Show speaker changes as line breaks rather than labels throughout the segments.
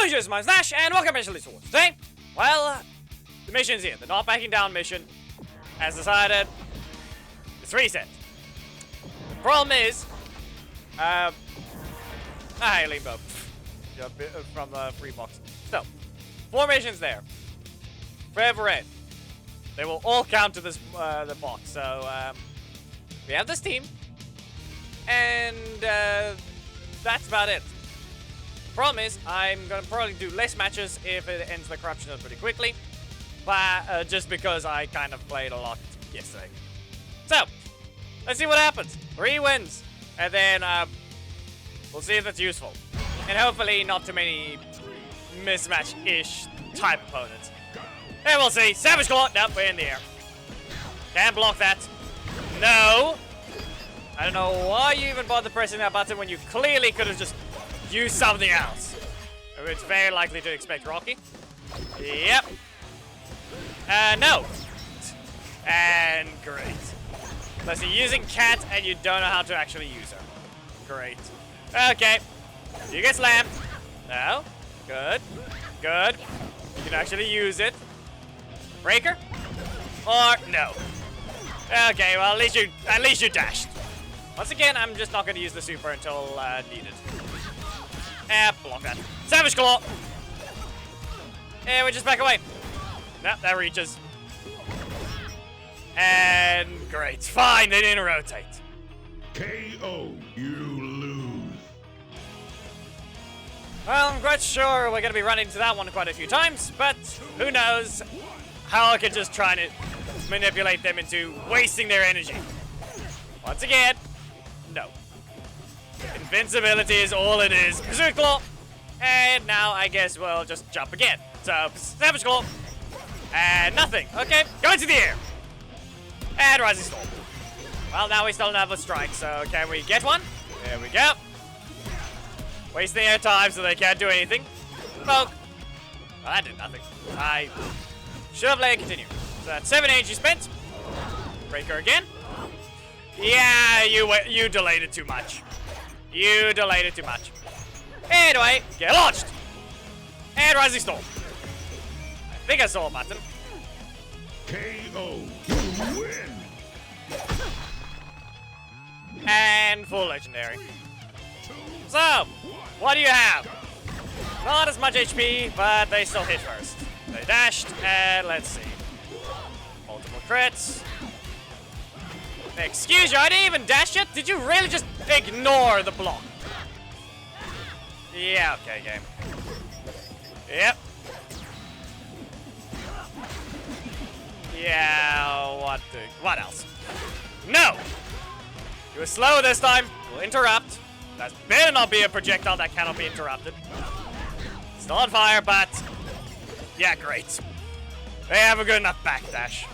It's my Slash, and welcome to Mission Swords. Today, well, the mission's here. The not backing down mission has decided it's reset. The problem is, hi, Limbo, from the free box. So, 4 missions there. Forever Red. They will all count to this the box. So, we have this team, and that's about it. Problem is, I'm gonna probably do less matches if it ends the corruption pretty quickly, but just because I kind of played a lot yesterday. So, let's see what happens. 3 wins, and then we'll see if it's useful, and hopefully not too many mismatch-ish type opponents. And we'll see. Savage Claw. Nope, we're in the air. Can't block that. No. I don't know why you even bothered pressing that button when you clearly could have just use something else. It's very likely to expect Rocky. Yep. No. And great. Unless you're using Cat and you don't know how to actually use her. Great. Okay. You get slammed. No. Good. Good. You can actually use it. Breaker? Or no. Okay, well at least you dashed. Once again, I'm just not gonna use the super until needed. Block that. Savage Claw! And we just back away. Nope, that reaches. And great. Fine, they didn't rotate.
KO, you lose.
Well, I'm quite sure we're going to be running into that one quite a few times, but who knows how I could just try to manipulate them into wasting their energy. Once again, no. Invincibility is all it is. Pursuit Claw! And now I guess we'll just jump again. So, Savage Claw. And nothing. Okay, go into the air. And Rising Storm. Well, now we still don't have a strike, so can we get one? There we go. Wasting their time so they can't do anything. Poke. Well, that did nothing. I should have let it continue. So that's 7 energy spent. Breaker again. Yeah, you delayed it too much. You delayed it too much. Anyway, get launched! And Rising Storm. I think I saw a button.
KO, you win.
And full legendary. So, what do you have? Not as much HP, but they still hit first. They dashed, and let's see. Multiple crits. Excuse you, I didn't even dash yet? Did you really just ignore the block? Yeah, okay, game. Yep. Yeah, what else? No! You were slow this time. We'll interrupt. That better not be a projectile that cannot be interrupted. Still on fire, but... yeah, great. They have a good enough backdash.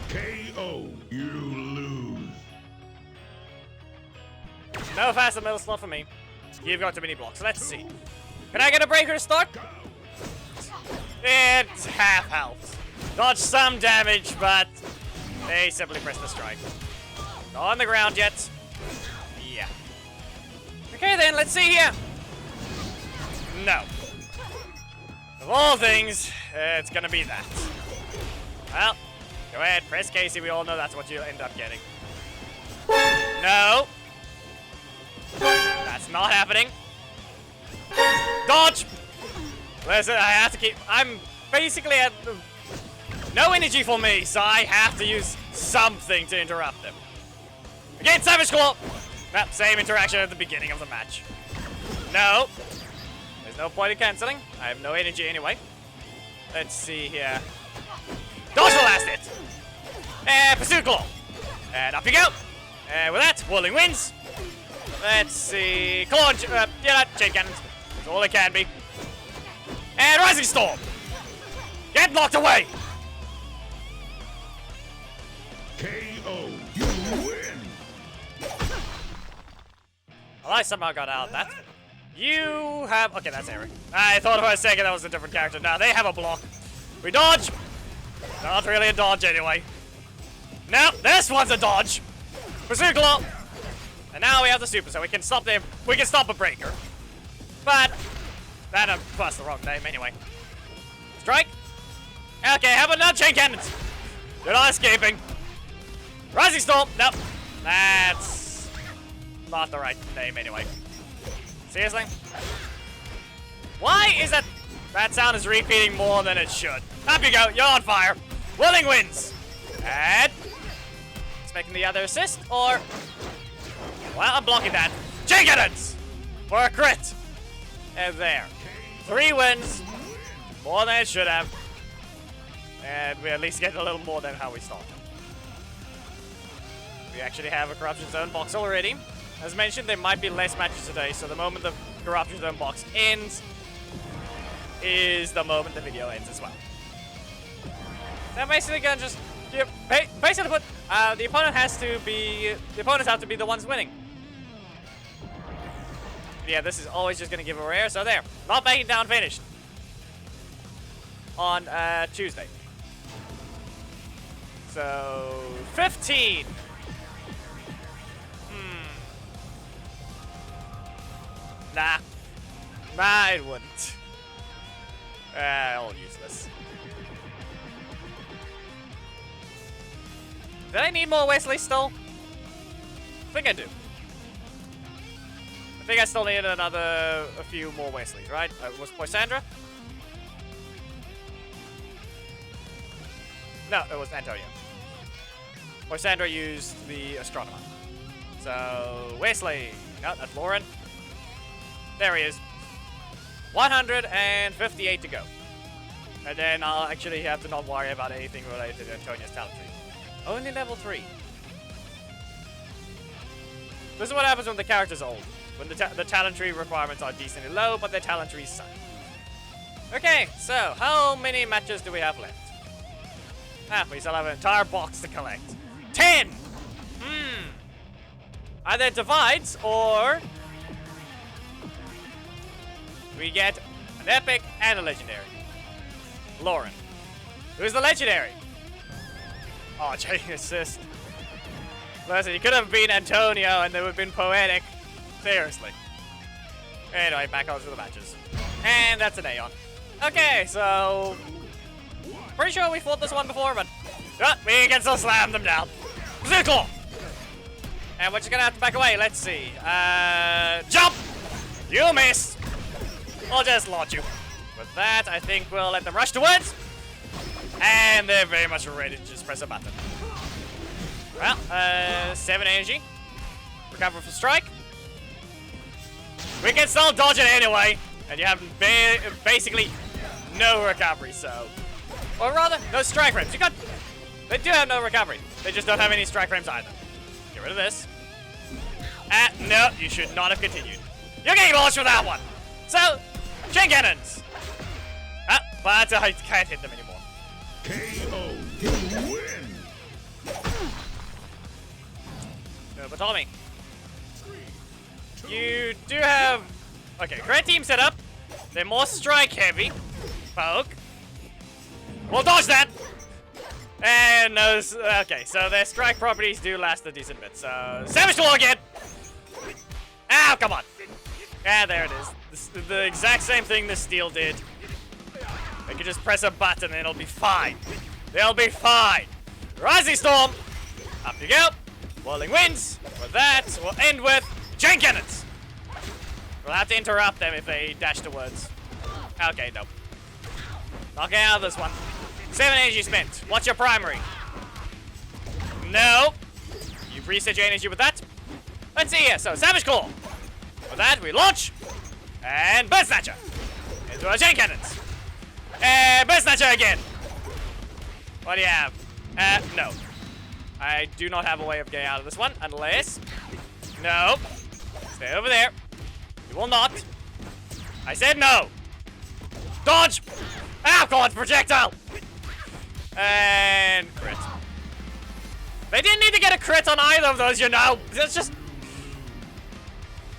KO, you lose.
No faster middle slot for me. You've got too many blocks. Let's see. Can I get a breaker to start? It's half health. Dodge some damage, but they simply press the strike. Not on the ground yet. Yeah. Okay then, let's see here. No. Of all things, it's gonna be that. Well, go ahead, press Casey. We all know that's what you'll end up getting. No. That's not happening. Dodge! Listen, I have to keep... I'm basically at... no energy for me, so I have to use something to interrupt them. Again, Savage Claw! Well, same interaction at the beginning of the match. No. There's no point in cancelling. I have no energy anyway. Let's see here. Dodge the last hit! And Pursuit Claw! And up you go! And with that, Whirling wins. Let's see. Claw and yeah, Chain Cannons. That's all it can be. And Rising Storm! Get knocked away!
KO, you win.
Well, I somehow got out of that. You have... okay, that's Eric. I thought for a second that was a different character. Now they have a block. We dodge! Not really a dodge anyway. No, this one's a dodge! Pursuit Claw! And now we have the super, so we can stop a breaker. But That's the wrong name anyway. Strike. Okay, how about now, chain cannons? You're not escaping. Rising Storm. Nope. That's not the right name anyway. Seriously? Why is that? That sound is repeating more than it should. Up you go. You're on fire. Willing wins. And expecting the other assist, or well, I'm blocking that. Chain cannons for a crit. And there, 3 wins, more than it should have, and we at least get a little more than how we started. We actually have a Corruption Zone box already. As mentioned, there might be less matches today, so the moment the Corruption Zone box ends is the moment the video ends as well. So basically gonna just basically put the opponents have to be the ones winning. Yeah, this is always just gonna give a rare, so there. Not backing down finished on Tuesday. So 15. Nah, it wouldn't. All useless. Did I need more Wesley still? I think I do. I think I still need a few more Wesleys, right? Was Poisandra? No, it was Antonio. Poisandra used the Astronomer. So, Wesley. No, that's Lauren. There he is. 158 to go. And then I'll actually have to not worry about anything related to Antonio's talent tree. Only level 3. This is what happens when the character's old. When the talent tree requirements are decently low, but their talent trees suck. Okay, so how many matches do we have left? We still have an entire box to collect. 10! Either it divides, or we get an epic and a legendary. Lauren. Who's the legendary? Oh, chain assist. Listen, you could have been Antonio and they would have been poetic. Seriously. Anyway, back on to the matches. And that's an Aeon. Okay, so pretty sure we fought this one before, but we can still slam them down. Zuko! And we're just gonna have to back away. Let's see. Jump! You missed! We'll just launch you. With that, I think we'll let them rush towards. And they're very much ready to just press a button. Well, 7 energy. Recover for strike. We can still dodge it anyway. And you have basically no recovery, so. Or rather, no strike frames. They do have no recovery. They just don't have any strike frames either. Get rid of this. No, you should not have continued. You're getting launched for that one. So, chain cannons. But I can't hit them anymore.
KO. You win.
No, but Tommy, you do have. Okay, great team setup. They're more strike heavy. Poke. We'll dodge that. And those. Okay, so their strike properties do last a decent bit. So Savage Claw again. Ow, come on. Yeah, there it is. The exact same thing the steel did. They can just press a button and it'll be fine. They'll be fine. Rising Storm. Up you go. Whirling Winds. With that, we'll end with chain cannons. We'll have to interrupt them if they dash towards. Okay, nope. Knocking out of this one. 7 energy spent. What's your primary? No. You've reset your energy with that. Let's see here. So, Savage Claw. With that, we launch. And Bird Snatcher. Into our chain cannons. And Bird Snatcher again. What do you have? No. I do not have a way of getting out of this one, unless. No. Stay over there. You will not. I said no. Dodge. Ow, come on, projectile. And crit. They didn't need to get a crit on either of those, you know. That's just.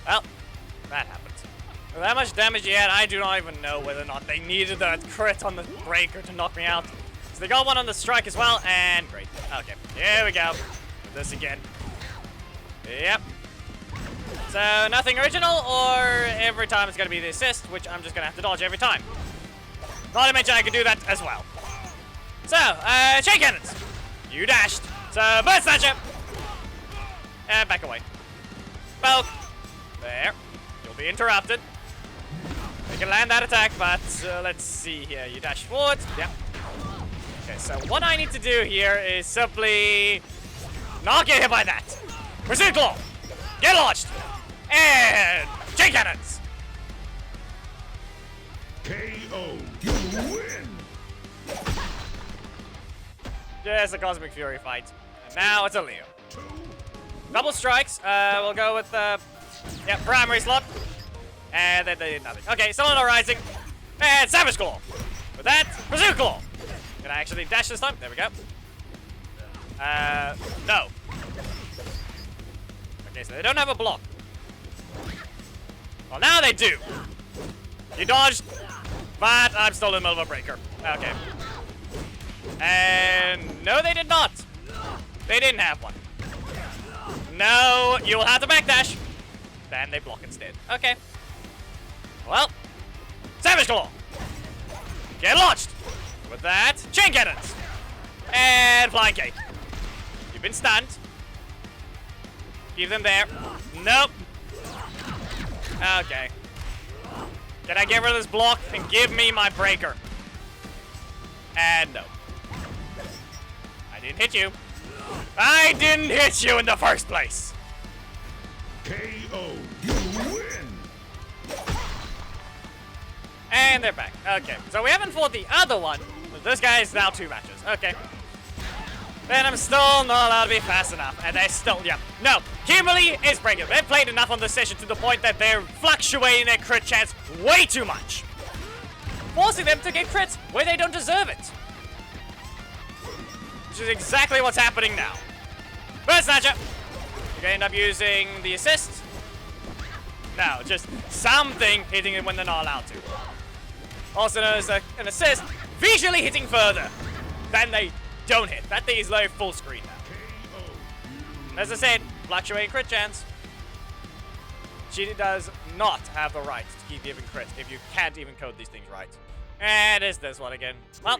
Well, that happened. With that much damage yet, I do not even know whether or not they needed that crit on the breaker to knock me out. So they got one on the strike as well, and great. Okay, here we go. Do this again. Yep. So nothing original, or every time it's gonna be the assist, which I'm just gonna have to dodge every time. Not to mention I can do that as well. So, chain cannons. You dashed. So, bird snatcher. And back away. Poke. There. You'll be interrupted. You can land that attack, but let's see here. You dash forward. Yep. Okay, so what I need to do here is simply not get hit by that. Pursuit Claw. Get launched. And chain cannons.
KO. You win.
Just a Cosmic Fury fight. And now it's a Leo. Double strikes. We'll go with primary slot. And then they did nothing. Okay, Cellular Rising. And Savage Claw. With that, Pursuit Claw. Can I actually dash this time? There we go. No. Okay, so they don't have a block. Well, now they do. You dodged, but I'm still in the middle of a breaker. Okay. And no, they did not. They didn't have one. No, you will have to backdash. Then they block instead. Okay. Well, Savage Claw. Get launched. With that, chain cannons. And flying cake. You've been stunned. Keep them there. Nope. Okay. Can I get rid of this block and give me my breaker? And no. I didn't hit you. I didn't hit you in the first place.
KO. You win.
And they're back. Okay, so we haven't fought the other one. This guy is now 2 matches. Okay. Then I'm still not allowed to be fast enough. And they still, yeah. No, Kimberly is breaking. They've played enough on this session to the point that they're fluctuating their crit chance way too much. Forcing them to get crits where they don't deserve it. Which is exactly what's happening now. Bird Snatcher. You're gonna end up using the assist. No, just something hitting it when they're not allowed to. Also known as an assist, visually hitting further than they don't hit. That thing is like full screen now. As I said, fluctuating crit chance. She does not have the right to keep giving crits if you can't even code these things right. And it's this one again. Well,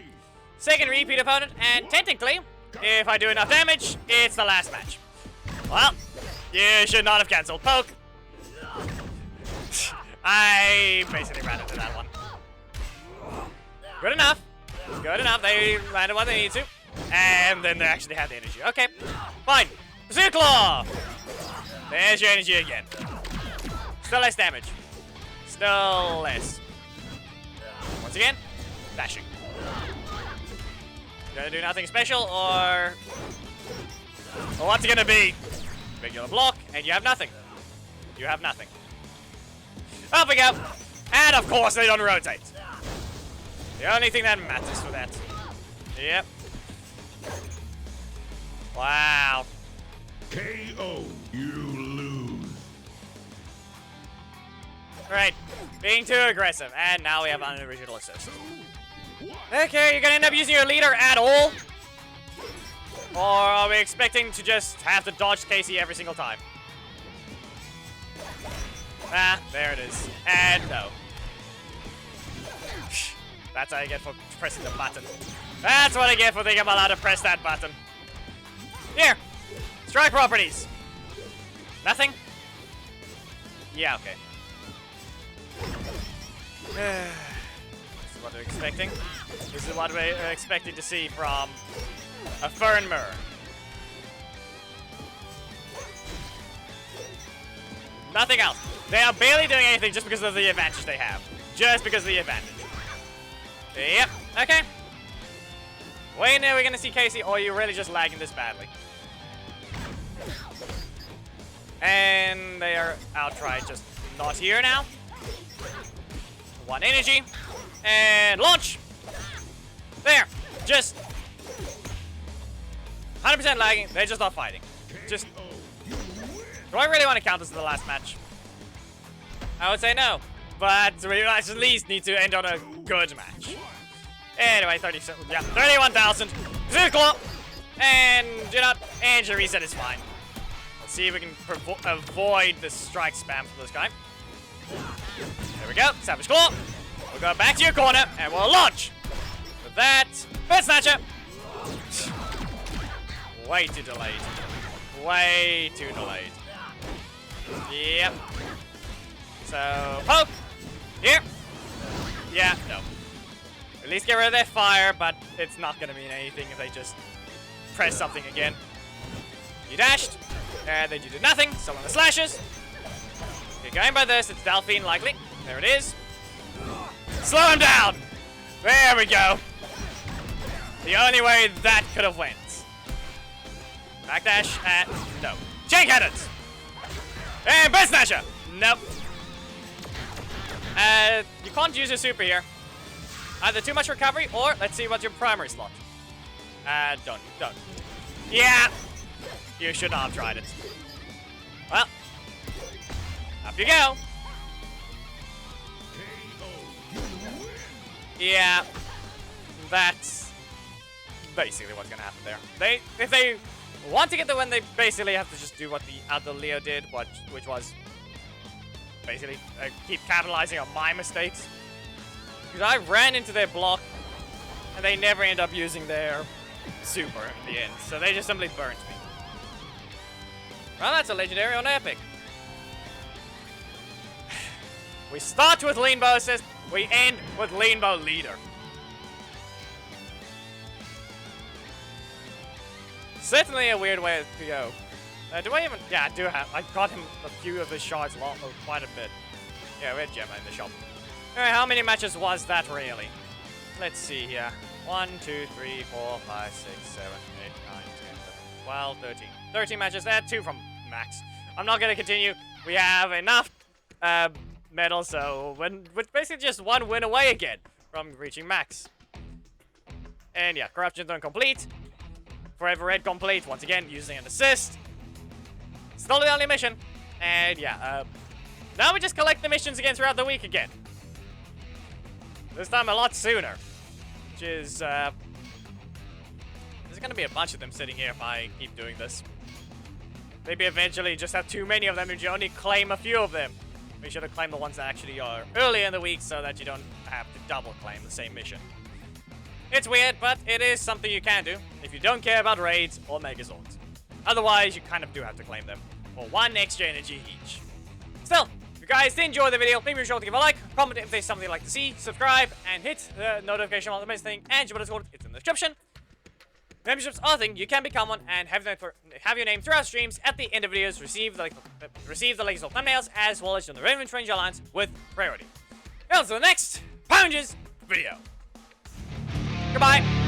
second repeat opponent, and technically, if I do enough damage, it's the last match. Well, you should not have cancelled poke. I basically ran into that one. Good enough. Good enough. They landed what they need to. And then they actually had the energy. Okay, fine. Pursuit Claw! There's your energy again. Still less damage. Still less. Once again, dashing. Gonna do nothing special, or what's it gonna be? Regular block, and you have nothing. You have nothing. Up we go. And of course they don't rotate. The only thing that matters for that. Yep. Wow.
KO. You lose.
Right. Being too aggressive. And now we have an original assist. Okay, you're gonna end up using your leader at all? Or are we expecting to just have to dodge Casey every single time? Ah, there it is. And no. That's what I get for pressing the button. That's what I get for thinking I'm allowed to press that button. Here. Strike properties. Nothing? Yeah, okay. This is what we're expecting. This is what we're expecting to see from a Fern Mirror. Nothing else. They are barely doing anything just because of the advantage they have. Just because of the advantage. Yep, okay. When are we gonna see Casey, or are you really just lagging this badly? And they are outright just not here now. 1 energy. And launch! There! Just 100% lagging, they're just not fighting. Just... Do I really want to count this as the last match? I would say no. But we at least need to end on a good match. Anyway, 31,000. Pursuit Claw! And, you know, energy reset is fine. See if we can avoid the strike spam from this guy. There we go. Savage Claw. We'll go back to your corner and we'll launch. With that, Bit Snatcher. Way too delayed. Way too delayed. Yep. So, poke. Here. Yeah, no. At least get rid of their fire, but it's not going to mean anything if they just press something again. You dashed, and then you did nothing. So on the slashes. Okay, going by this, it's Delphine likely. There it is. Slow him down. There we go. The only way that could have went. Backdash, no. Chain Cannons! And Bit Snatcher! Nope. You can't use your super here. Either too much recovery, or let's see what's your primary slot. Don't. Yeah! You should not have tried it. Well. Up you go. Yeah. That's basically what's gonna happen there. If they want to get the win, they basically have to just do what the other Leo did, which was basically keep capitalizing on my mistakes. Because I ran into their block, and they never end up using their super in the end, so they just simply burnt me. Well, that's a legendary on epic. We start with lean bow assist, we end with lean bow leader. Certainly a weird way to go. Do I even? Yeah, I do have. I got him a few of his shards, quite a bit. Yeah, we had Gemma in the shop. Alright, how many matches was that really? Let's see here. 1, 2, 3, 4, 5, 6, 7, 8, 9, 10, 11, 12, 13. 13 matches. There, 2 from max. I'm not gonna continue. We have enough medals, so with basically just 1 win away again from reaching max. And yeah, corruption done complete. Forever Red complete, once again, using an assist. Still the only mission. And yeah, now we just collect the missions again throughout the week again. This time a lot sooner. Which is, there's gonna be a bunch of them sitting here if I keep doing this. Maybe eventually just have too many of them and you only claim a few of them. We should have claimed the ones that actually are early in the week so that you don't have to double claim the same mission. It's weird, but it is something you can do if you don't care about raids or Megazords. Otherwise, you kind of do have to claim them for 1 extra energy each. Still, if you guys did enjoy the video, please be sure to give a like, comment if there's something you'd like to see, subscribe, and hit the notification on the best thing, and join Discord, it's in the description. Memberships are a thing, you can become one, and have your name throughout streams at the end of videos, receive the latest thumbnails, as well as join the Raven Ranger Alliance with priority. On to the next Pounders video. Goodbye.